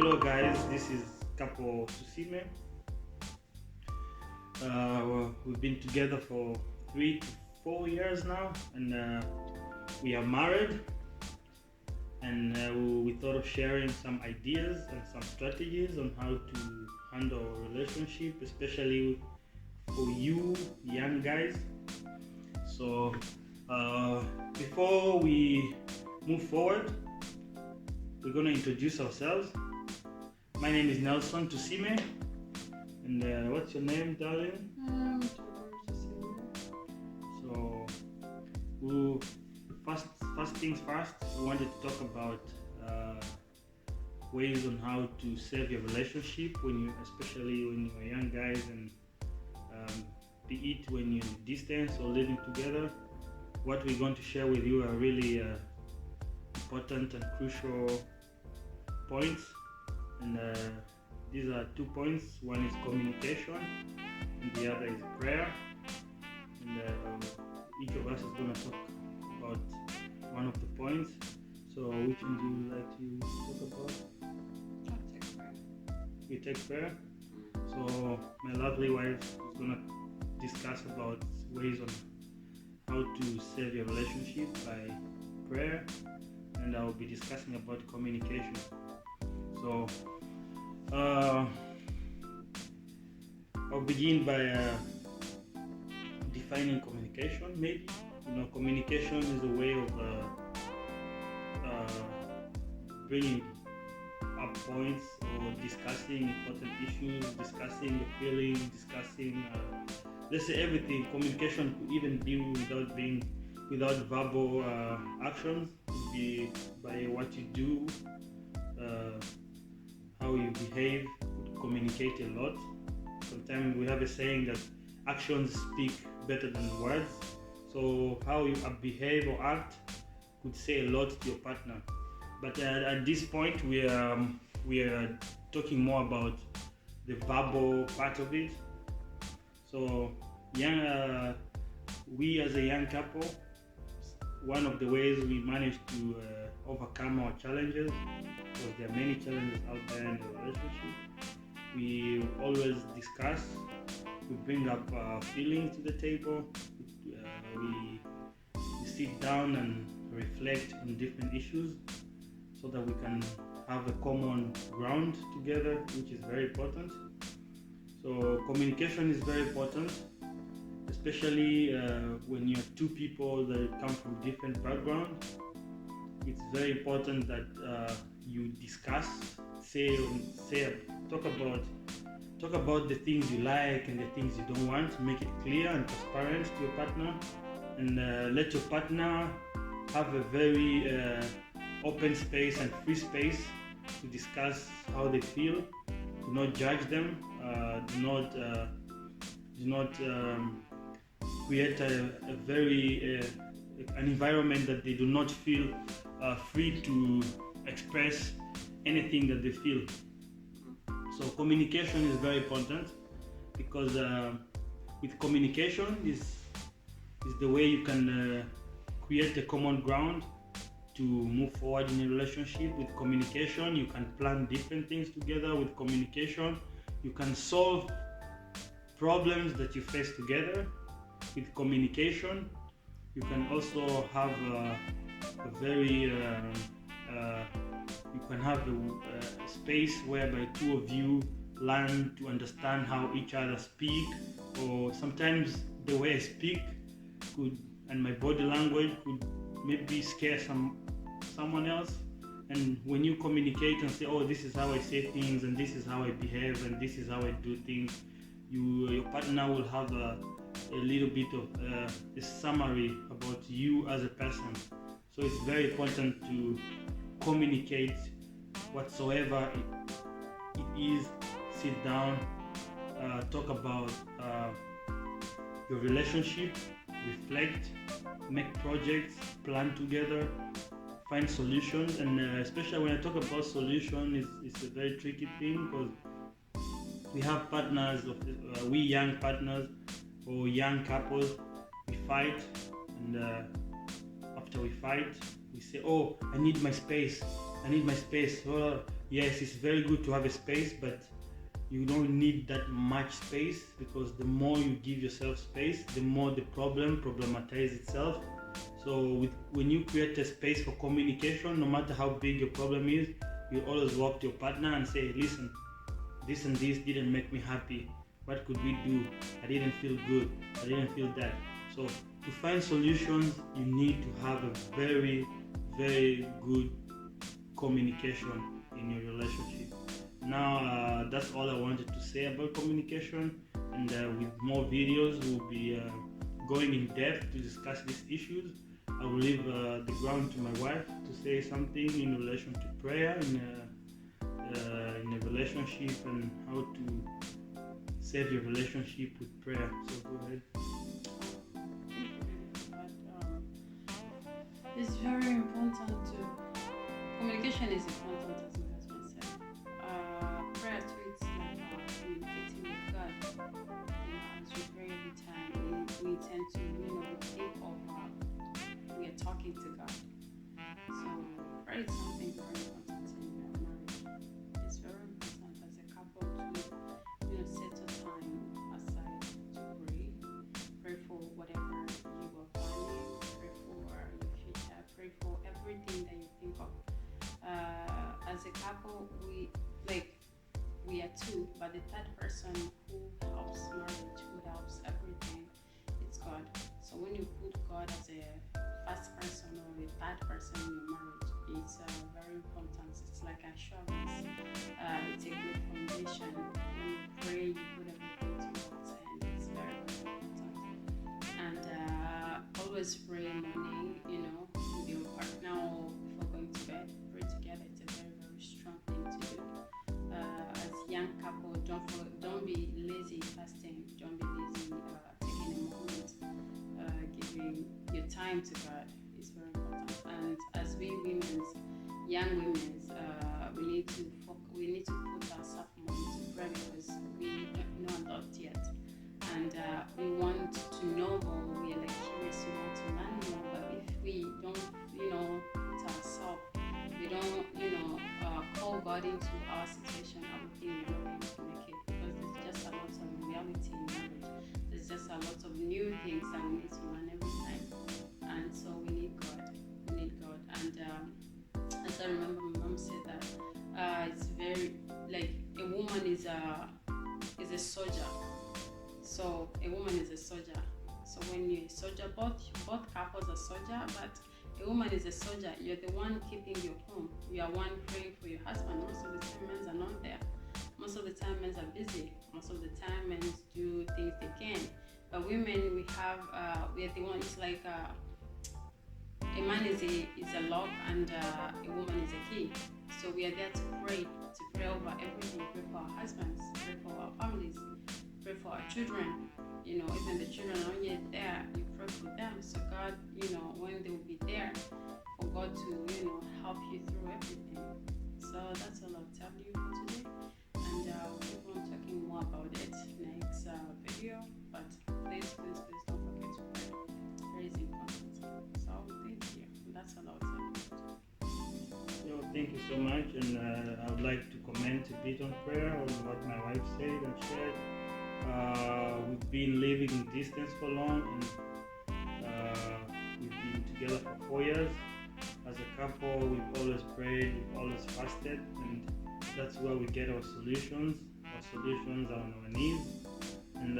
Hello guys, this is Capo Susime. We've been together for 3 to 4 years now, and we are married. And we thought of sharing some ideas and some strategies on how to handle a relationship, especially for you young guys. So before we move forward, we're going to introduce ourselves. My name is Nelson Tusime, and what's your name, darling? So, first things first, we wanted to talk about ways on how to save your relationship especially when you're young guys, and be it when you're in distance or living together. What we're going to share with you are really important and crucial points, and these are 2 points. One is communication and the other is prayer, and each of us is going to talk about one of the points. So which one do you like to talk about? I'll take prayer. You take prayer. So my lovely wife is going to discuss about ways on how to save your relationship by prayer, and I'll be discussing about communication. So I'll begin by defining communication. Maybe communication is a way of bringing up points or discussing important issues, discussing the feelings, discussing let's say everything. Communication could even be without verbal actions. It could be by what you do, how you behave. Would communicate a lot. Sometimes we have a saying that actions speak better than words. So how you behave or act could say a lot to your partner. But at this point, we are talking more about the verbal part of it. So we as a young couple, one of the ways we manage to overcome our challenges, because there are many challenges out there in the relationship, we always discuss. We bring up feelings to the table. We sit down and reflect on different issues so that we can have a common ground together, which is very important. So communication is very important, especially when you have two people that come from different backgrounds. It's very important that you discuss, talk about the things you like and the things you don't want. Make it clear and transparent to your partner, and let your partner have a very open space and free space to discuss how they feel. Do not judge them. Do not create an environment that they do not feel free to express anything that they feel. So communication is very important, because with communication is the way you can create a common ground to move forward in a relationship. With communication, you can plan different things together. With communication, you can solve problems that you face together. With communication, you can also have a space whereby two of you learn to understand how each other speak, or sometimes the way I speak and my body language could maybe scare someone else. And when you communicate and say, oh, this is how I say things, and this is how I behave, and this is how I do things, your partner will have a little bit of a summary about you as a person. So it's very important to communicate whatsoever it is. Sit down, talk about your relationship, reflect, make projects, plan together, find solutions. And especially when I talk about solution, it's a very tricky thing, because we have partners, we young partners or young couples, we fight, and after we fight, we say, oh, I need my space. Oh, yes, it's very good to have a space, but you don't need that much space, because the more you give yourself space, the more the problematize itself. So when you create a space for communication, no matter how big your problem is, you always walk to your partner and say, listen, this and this didn't make me happy. What could we do? I didn't feel good. I didn't feel that. So to find solutions, you need to have a very, very good communication in your relationship. Now, that's all I wanted to say about communication. And with more videos, we'll be going in depth to discuss these issues. I will leave the ground to my wife to say something in relation to prayer in a relationship, and how to save your relationship with prayer. So go ahead. It's very important to communication is important, as my husband said. Prayer too, it's like communicating with God. As we pray every time, we tend to, think of we are talking to God. So prayer is something very important in your marriage. It's very important as a couple to, set a time aside to pray. Pray for whatever you are planning. Pray for your future. Pray for everything that you think of. As a couple, we are two, but the third person who helps marriage, who helps everything, it's God. So when you put God as a first person or the third person in your marriage, it's very important. It's like assurance. It's a good foundation. When you pray, you put everything to God's hand. It's very, very important. And always pray morning, with your partner or before going to bed. Pray together. It's a very, very strong thing to do. As young couple, don't be lazy fasting. Don't be lazy taking a moment, giving your time to God. It's very important. And as we young women, we need to put ourselves more into prayer, because we don't know a lot yet, and we want to know more. We are curious, we want to learn more. But if we don't, put ourselves, we don't, call God into our situation, I would think we're not going to make it, because there's just a lot of reality in marriage. There's just a lot of new things that we need to learn every time, and so we need God. And as I remember, my mom said that it's very a woman is a soldier. So a woman is a soldier. So when you're a soldier, both couples are soldier, but a woman is a soldier. You're the one keeping your home. You are one praying for your husband. Most of the time, men are not there. Most of the time, men are busy. Most of the time, men do things they can. But women, we are the ones a man is a lock, and a woman is a key. So we are there to pray over everything. Pray for our husbands, pray for our families, pray for our children. Even the children are not yet there, you pray for them. So God, when they will be there, for God to, help you through everything. So that's all I'll tell you for today. And we'll keep on talking more about it next video. But please don't forget to pray. Prayer is important. So thank you. That's all I'll tell you. Thank you so much, and I would like to comment a bit on prayer, on what my wife said and shared. We've been living in distance for long, and we've been together for 4 years. As a couple, we've always prayed, we've always fasted, and that's where we get our solutions. Our solutions are on our knees. And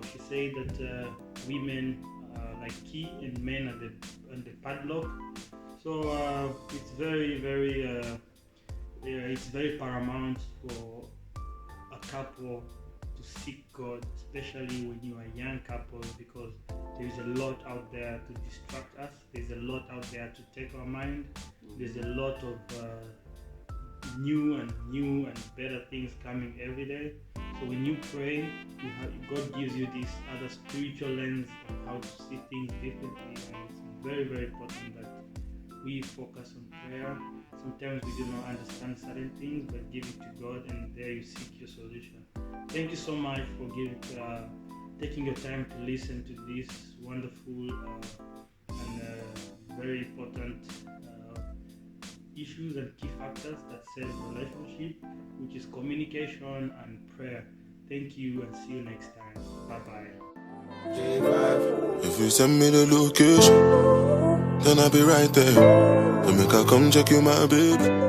she said that women are like key and men are the padlock. So it's very, very it's very paramount for a couple to seek God, especially when you are a young couple, because there is a lot out there to distract us. There's a lot out there to take our mind. There's a lot of new and better things coming every day. So when you pray, God gives you this other spiritual lens on how to see things differently, and it's very, very important that we focus on prayer. Sometimes we do not understand certain things, but give it to God, and there you seek your solution. Thank you so much for taking your time to listen to this wonderful and very important issues and key factors that save relationship, which is communication and prayer. Thank you and see you next time. Bye-bye. If you send me the location, then I'll be right there. And make I come check you, my baby.